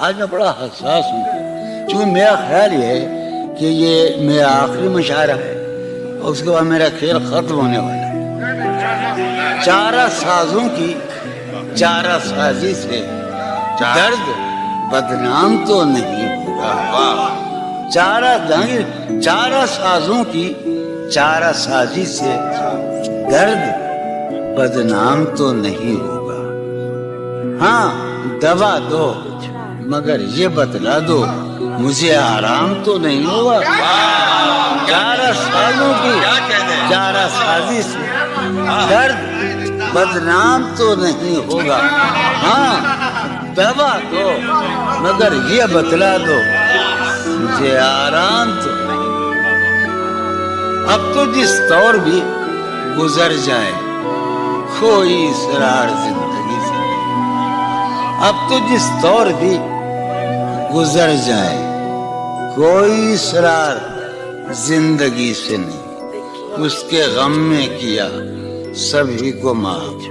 آج میں بڑا حساس ہوں چونکہ میرا خیال یہ ہے کہ یہ میرا آخری مشاعرہ ہے اور اس کے بعد میرا کھیل ختم ہونے والا ہے۔ چارہ سازوں کی چارہ سازی سے درد بدنام تو نہیں ہوگا۔ چارہ سازوں کی چارہ سازی سے درد بدنام تو نہیں ہوگا۔ ہاں دوا دو مگر یہ بتلا دو مجھے آرام تو نہیں ہوگا۔ چارہ سازوں کی چارہ سازی سے درد بدنام تو نہیں ہوگا۔ ہاں دوا دو مگر یہ بتلا دو مجھے آرام تو نہیں ہوگا۔ اب تو جس طور بھی گزر جائے کوئی اسرار زندگی سے نہیں۔ اب تو جس طور بھی گزر جائے کوئی اسرار زندگی سے نہیں۔ اس کے غم میں کیا سبھی کو معاف،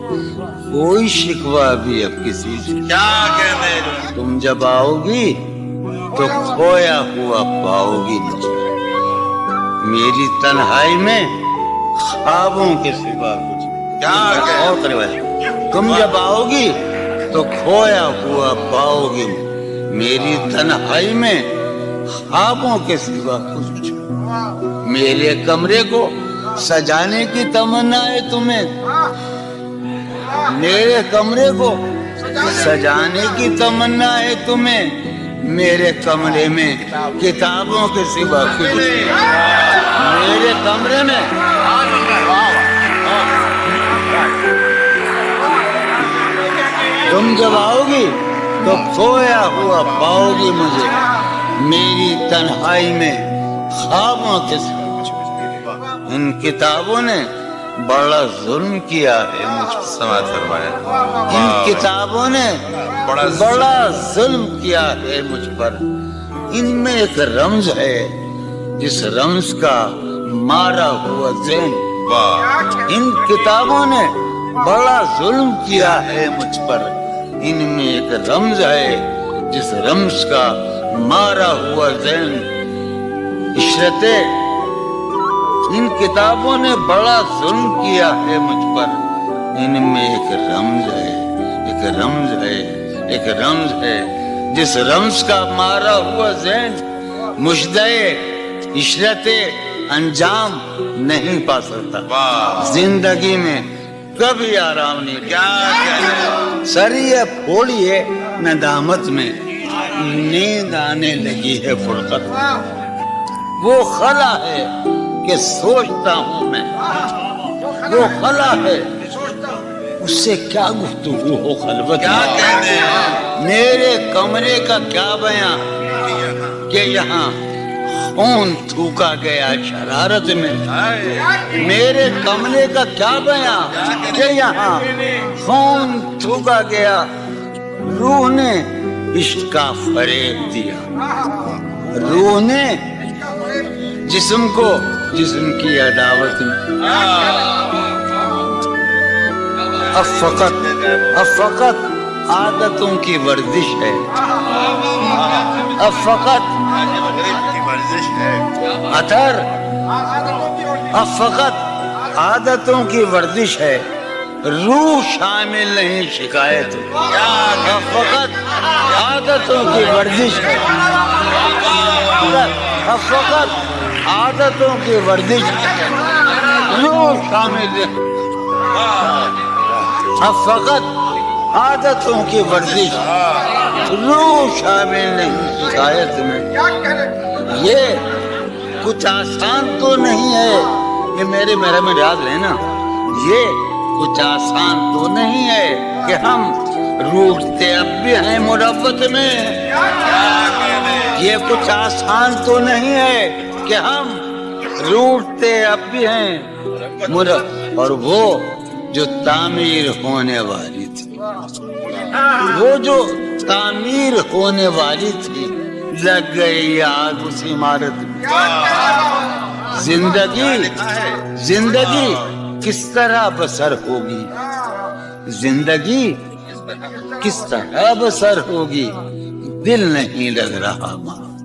کوئی شکوہ بھی اب کسی سے۔ کیا کہتے ہیں تم جب آؤ گی تو کھویا ہوا پاؤ گی مجھے، میری تنہائی میں خوابوں کے سوا کچھ۔ تم جب آؤ گی تو کھویا ہوا پاؤ گی میری تنہائی میں خوابوں کے سوا کچھ۔ میرے کمرے کو سجانے کی تمنا ہے تمہیں، میرے کمرے کو سجانے کی تمنا ہے تمہیں، میرے کمرے میں کتابوں کے سوا کچھ نہیں۔ میرے کمرے میں تم جب آؤ گی تو کھویا ہوا پاؤ گی مجھے، میری تنہائی میں خوابوں کے سوا۔ ان کتابوں نے بڑا ظلم کیا ہے مجھ پر، سماعت فرمائے۔ ان کتابوں نے بڑا ظلم کیا ہے مجھ پر۔ ان میں ایک رمز ہے جس رمز کا مارا ہوا ذہن۔ ان کتابوں نے بڑا ظلم کیا ہے مجھ پر۔ ان میں ایک رمز ہے جس رمز کا مارا ہوا ذہن۔ عشرتیں ان کتابوں نے بڑا ظلم کیا ہے مجھ پر۔ ان میں ایک رمز ہے، ایک رمز ہے، ایک رمز ہے جس رمز کا مارا ہوا ذہن۔ مجدے عشرتیں انجام نہیں پا سکتا، زندگی میں کبھی آرام نہیں۔ کیا سریہ پھوڑیے ندامت میں نیند آنے لگی ہے فرقت۔ وہ خلا ہے کہ سوچتا ہوں میں، وہ خلا ہے اس سے کیا گفتگو ہو خلوت۔ کیا کہتے ہیں میرے کمرے کا کیا بیان کہ یہاں خون تھوکا گیا شرارت میں۔ میرے کمرے کا کیا بیان کہ یہاں خون تھوکا گیا، روح نے عشق کا فریب دیا، روح نے جسم کو جسم کی عداوت میں۔ اب فقط عادتوں کی ورزش ہے، اب فقط اثر، اب فقط عادتوں کی ورزش ہے، روح شامل نہیں شکایت۔ اب فقط عادتوں کی ورزش ہے، اب فقط عادتوں کی ورزش ہے، روح شامل ہے۔ اب فقط عادتوں کی ورزش، روح شامل نہیں شکایت میں۔ یہ کچھ آسان تو نہیں ہے، یہ میرے میں یاد رہے نا، یہ کچھ آسان تو نہیں ہے کہ ہم روٹتے اب بھی ہیں مروت میں۔ یہ کچھ آسان تو نہیں ہے کہ ہم روٹتے اب بھی ہیں اور وہ جو تعمیر ہونے والی تھی، وہ جو تعمیر ہونے والی تھی لگ گئی آگ اس عمارت میں۔ زندگی کس طرح بسر ہوگی، زندگی کس طرح بسر ہوگی، دل نہیں لگ رہا ماں.